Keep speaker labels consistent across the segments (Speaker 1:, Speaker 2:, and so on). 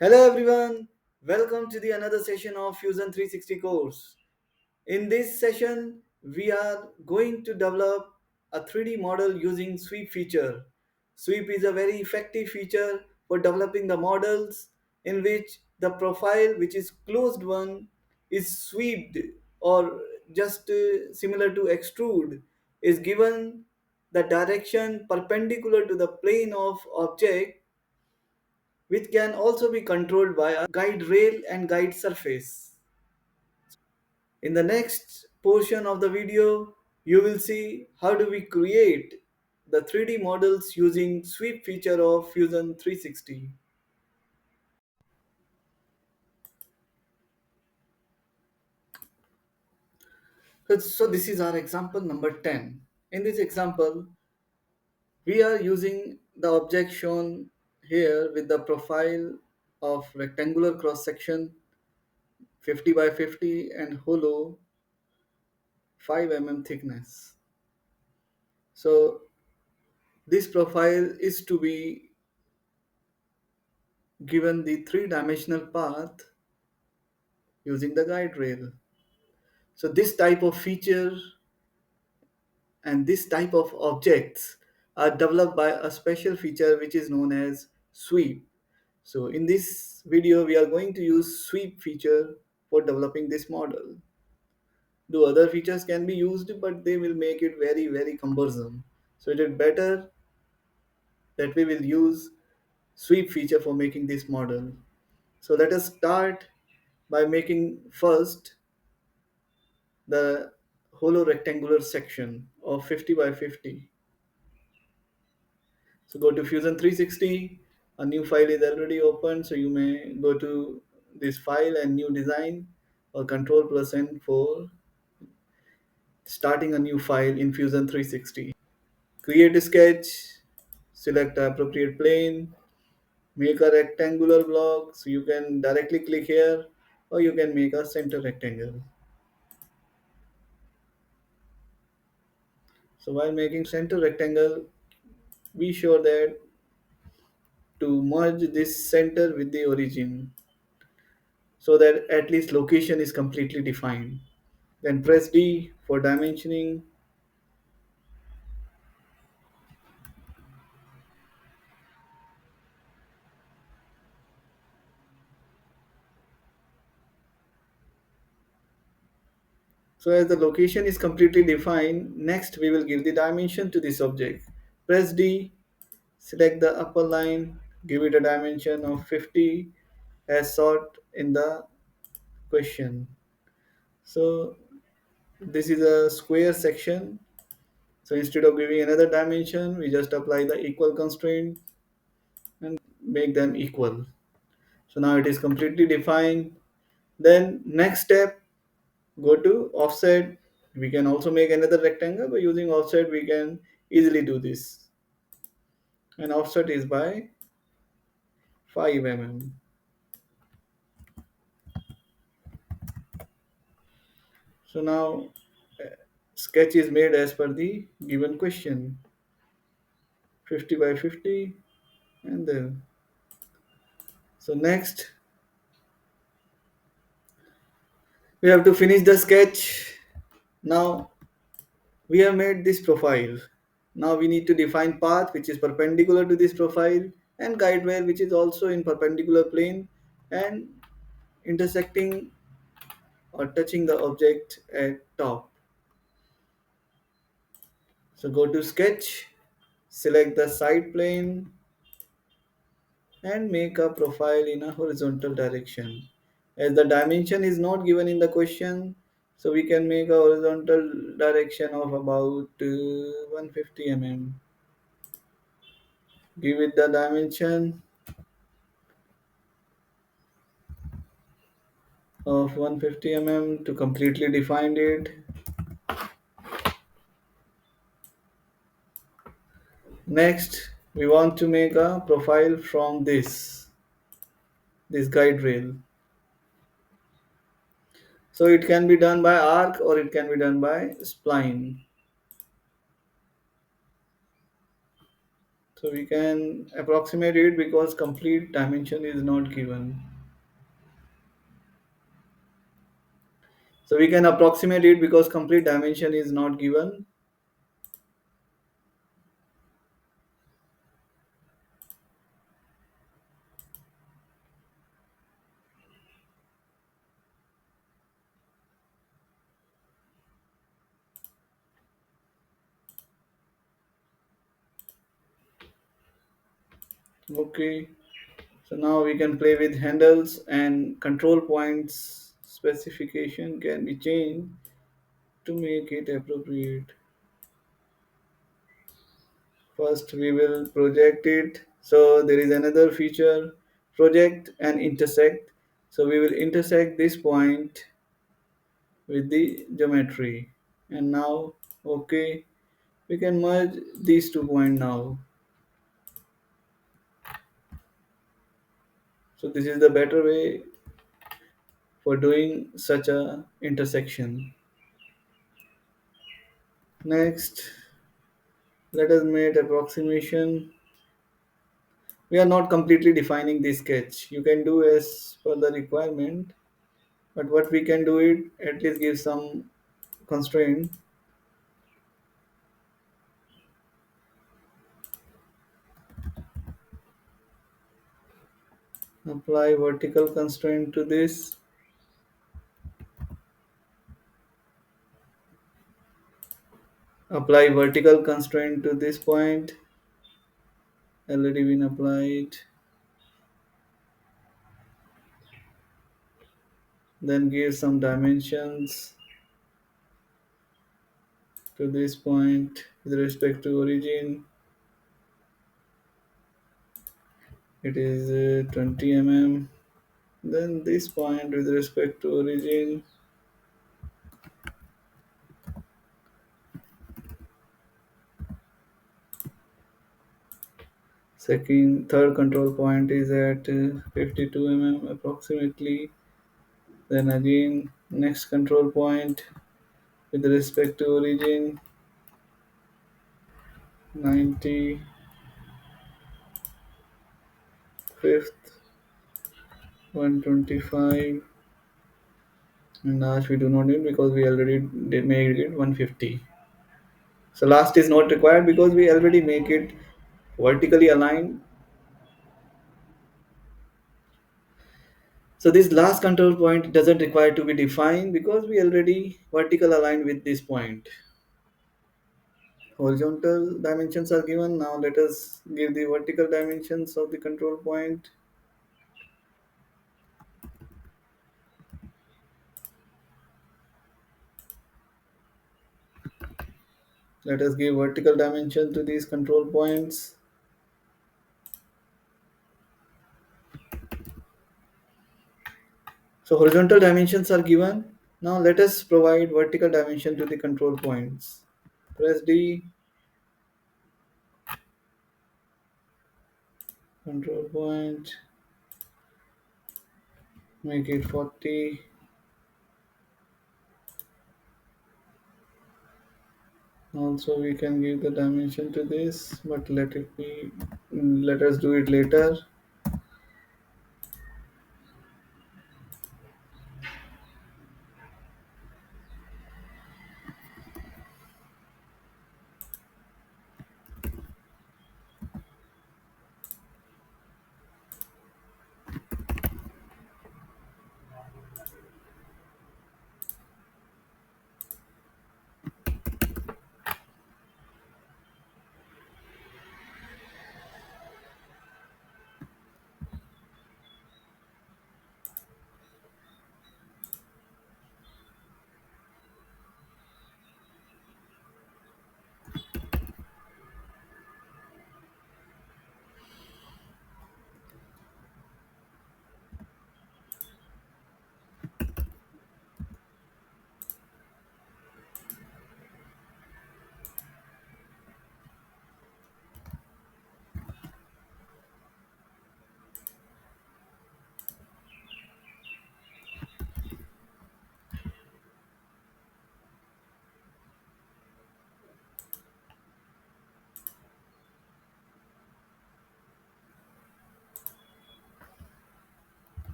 Speaker 1: Hello everyone, welcome to the another session of Fusion 360 course. In this session, we are going to develop a 3D model using sweep feature. Sweep is a very effective feature for developing the models in which the profile which is closed one is swept or just similar to extrude is given the direction perpendicular to the plane of object which can also be controlled by a guide rail and guide surface. In the next portion of the video, you will see how do we create the 3D models using sweep feature of Fusion 360. So this is our example number 10. In this example, we are using the object shown here with the profile of rectangular cross section 50 by 50 and hollow 5 mm thickness. So this profile is to be given the three-dimensional path using the guide rail. So this type of feature and this type of objects are developed by a special feature which is known as sweep. So in this video we are going to use sweep feature for developing this model. The other features can be used but they will make it very cumbersome. So it is better that we will use sweep feature for making this model. So let us start by making first the hollow rectangular section of 50 by 50. So go to Fusion 360, a new file is already open, so you may go to this file and new design or Control plus N for starting a new file in Fusion 360. Create a sketch, select the appropriate plane, make a rectangular block, so you can directly click here or you can make a center rectangle. So while making center rectangle, be sure that to merge this center with the origin so that at least location is completely defined. Then press D for dimensioning. So as the location is completely defined, next we will give the dimension to this object. Press D, select the upper line, give it a dimension of 50 as sought in the question. So this is a square section. So instead of giving another dimension, we just apply the equal constraint and make them equal. So now it is completely defined. Then next step, go to offset. We can also make another rectangle by using offset. We can easily do this. And offset is by 5 mm. So now sketch is made as per the given question 50 by 50 and then so next we have to finish the sketch. Now we have made this profile. Now we need to define path which is perpendicular to this profile and guide rail which is also in perpendicular plane and intersecting or touching the object at top. So go to sketch, select the side plane and make a profile in a horizontal direction. As the dimension is not given in the question, so we can make a horizontal direction of about 150 mm. Give it the dimension of 150 mm to completely define it. Next, we want to make a profile from this guide rail. So it can be done by arc or it can be done by spline. So we can approximate it because complete dimension is not given. So we can approximate it because complete dimension is not given. Okay. So now we can play with handles and control points specification can be changed to make it appropriate. First we will project it. So there is another feature, project and intersect. So we will intersect this point with the geometry. And now, okay, we can merge these 2 points now. So this is the better way for doing such a intersection. Next, let us make approximation. We are not completely defining this sketch. You can do as per the requirement, but what we can do it at least give some constraint. Apply vertical constraint to this. Apply vertical constraint to this point. Already been applied. Then give some dimensions to this point with respect to origin. It is 20 mm. Then this point with respect to origin. Third control point is at 52 mm approximately. Then again, next control point with respect to origin 90, fifth 125, and last we do not need because we already did made it 150. So last is not required because we already make it vertically aligned. So this last control point doesn't require to be defined because we already vertical aligned with this point. Horizontal dimensions are given. Now let us give the vertical dimensions of the control point. Let us give vertical dimension to these control points. So horizontal dimensions are given. Now let us provide vertical dimension to the control points. Press D, control point, make it 40. Also we can give the dimension to this, but let us do it later.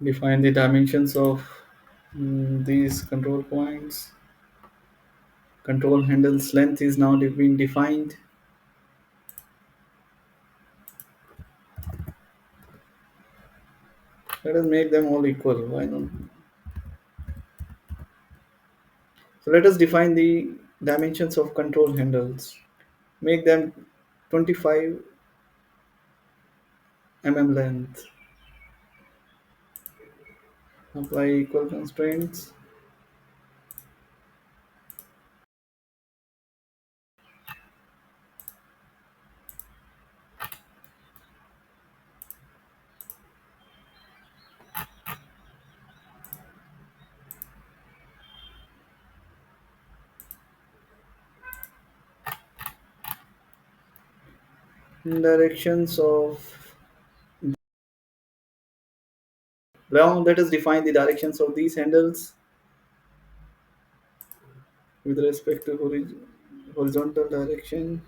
Speaker 1: Define the dimensions of these control points. Control handle's length is now being defined. Let us make them all equal. Why not? So let us define the dimensions of control handles. Make them 25 length. Apply equal constraints. Directions of now let us define the directions of these handles with respect to horizontal direction.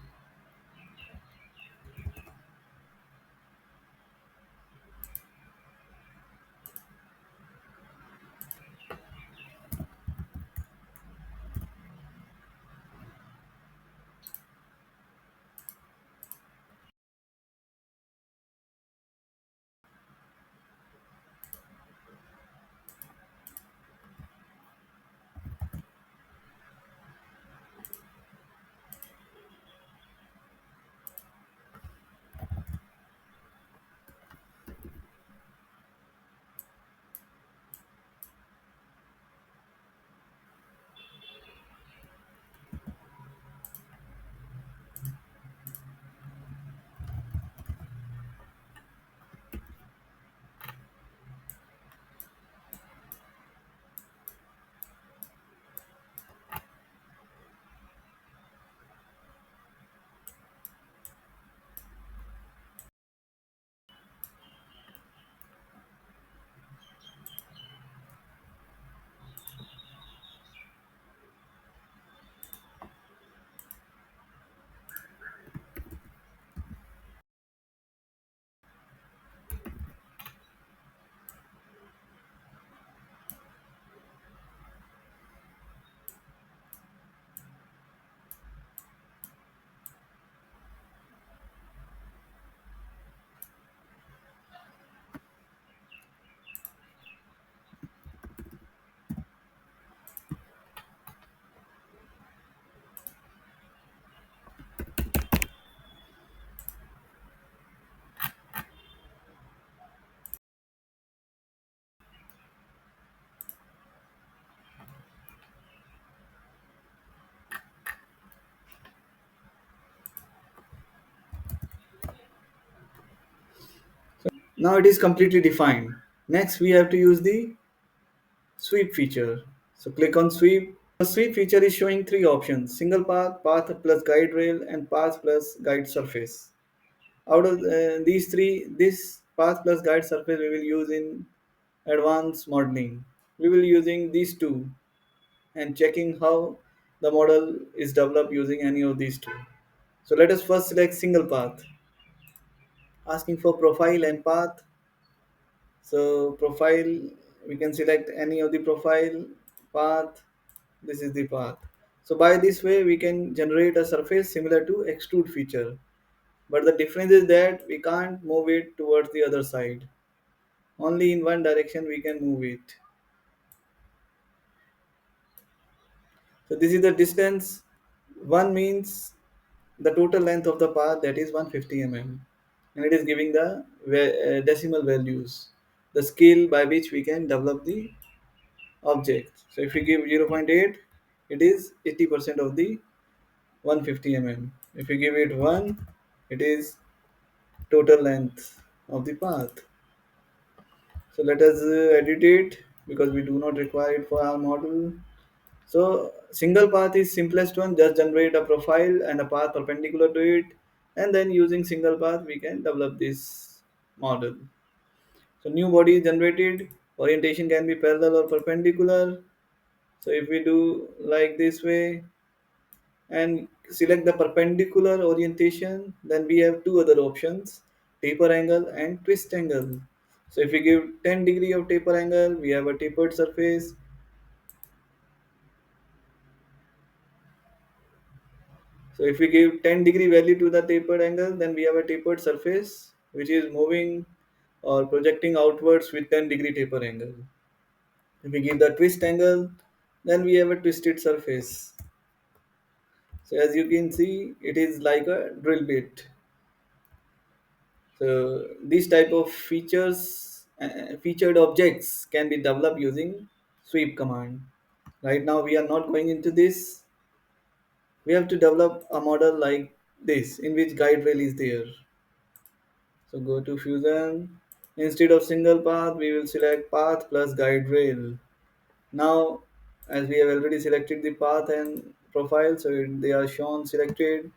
Speaker 1: Now it is completely defined. Next we have to use the sweep feature. So click on sweep. The sweep feature is showing three options: single path, path plus guide rail, and path plus guide surface. Out of these three, this path plus guide surface we will use in advanced modeling. We will using these two and checking how the model is developed using any of these two. So let us first select single path, asking for profile and path. So profile, we can select any of the profile, path, this is the path. So by this way we can generate a surface similar to extrude feature. But the difference is that we can't move it towards the other side. Only in one direction we can move it. So this is the distance. One means the total length of the path, that is 150 mm, and it is giving the decimal values, the scale by which we can develop the object. So if we give zero point 0.8, it is 80% of the 150 mm. If we give it 1, it is total length of the path. So let us edit it because we do not require it for our model. So single path is simplest one. Just generate a profile and a path perpendicular to it, and then using single path we can develop this model. So new body is generated. Orientation can be parallel or perpendicular. So if we do like this way and select the perpendicular orientation, then we have two other options: taper angle and twist angle. So if we give 10 degree of taper angle, we have a tapered surface. So if we give 10-degree value to the tapered angle, then we have a tapered surface which is moving or projecting outwards with 10-degree taper angle. If we give the twist angle, then we have a twisted surface. So as you can see, it is like a drill bit. So these type of featured objects can be developed using sweep command. Right now we are not going into this. We have to develop a model like this in which guide rail is there. So go to fusion. Instead of single path, we will select path plus guide rail. Now, as we have already selected the path and profile, so they are shown selected.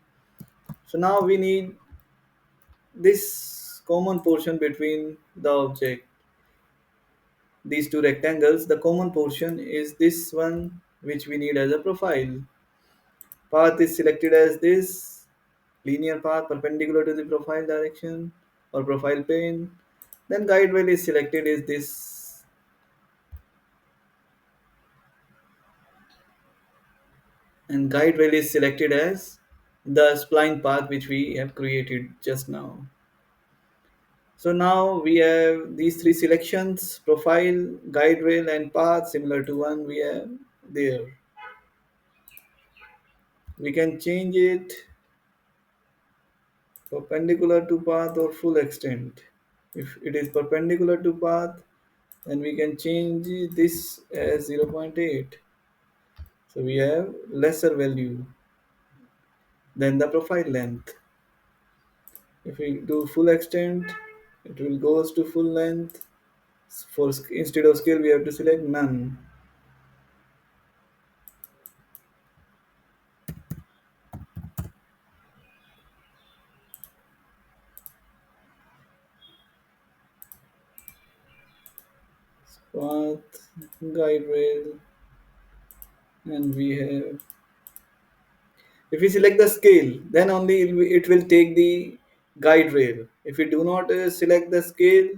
Speaker 1: So now we need this common portion between the object. These two rectangles, the common portion is this one which we need as a profile. Path is selected as this linear path perpendicular to the profile direction or profile plane. Then guide rail is selected is this, and guide rail is selected as the spline path which we have created just now. So now we have these three selections: profile, guide rail, and path, similar to one we have there. We can change it perpendicular to path or full extent. If it is perpendicular to path, then we can change this as zero point 0.8. So we have lesser value than the profile length. If we do full extent, it will goes to full length. For instead of scale, we have to select none. Path, guide rail, and we have. If we select the scale, then only it will take the guide rail. If we do not select the scale,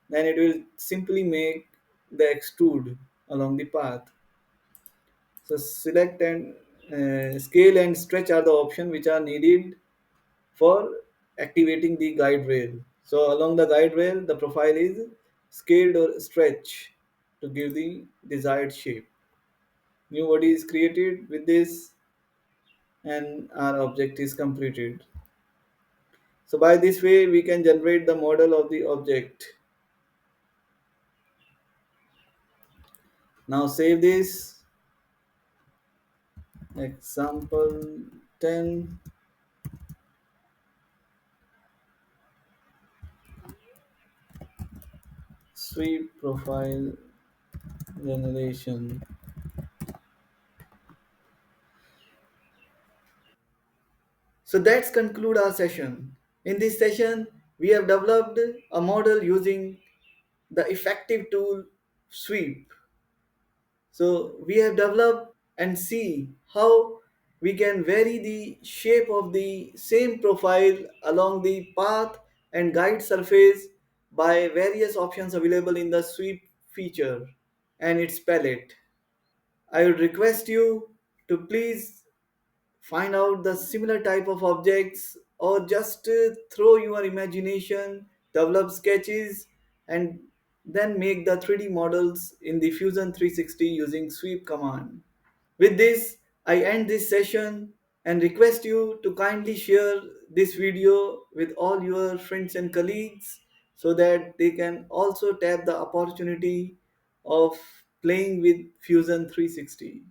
Speaker 1: then it will simply make the extrude along the path. So select and scale and stretch are the option which are needed for activating the guide rail. So along the guide rail, the profile is scaled or stretch to give the desired shape. New body is created with this, and our object is completed. So by this way, we can generate the model of the object. Now save this. Example 10. Sweep profile generation. So that's conclude our session. In this session, we have developed a model using the effective tool sweep. So we have developed and see how we can vary the shape of the same profile along the path and guide surface by various options available in the sweep feature and its palette. I would request you to please find out the similar type of objects or just throw your imagination, develop sketches, and then make the 3D models in the Fusion 360 using sweep command. With this, I end this session and request you to kindly share this video with all your friends and colleagues so that they can also tap the opportunity of playing with Fusion 360.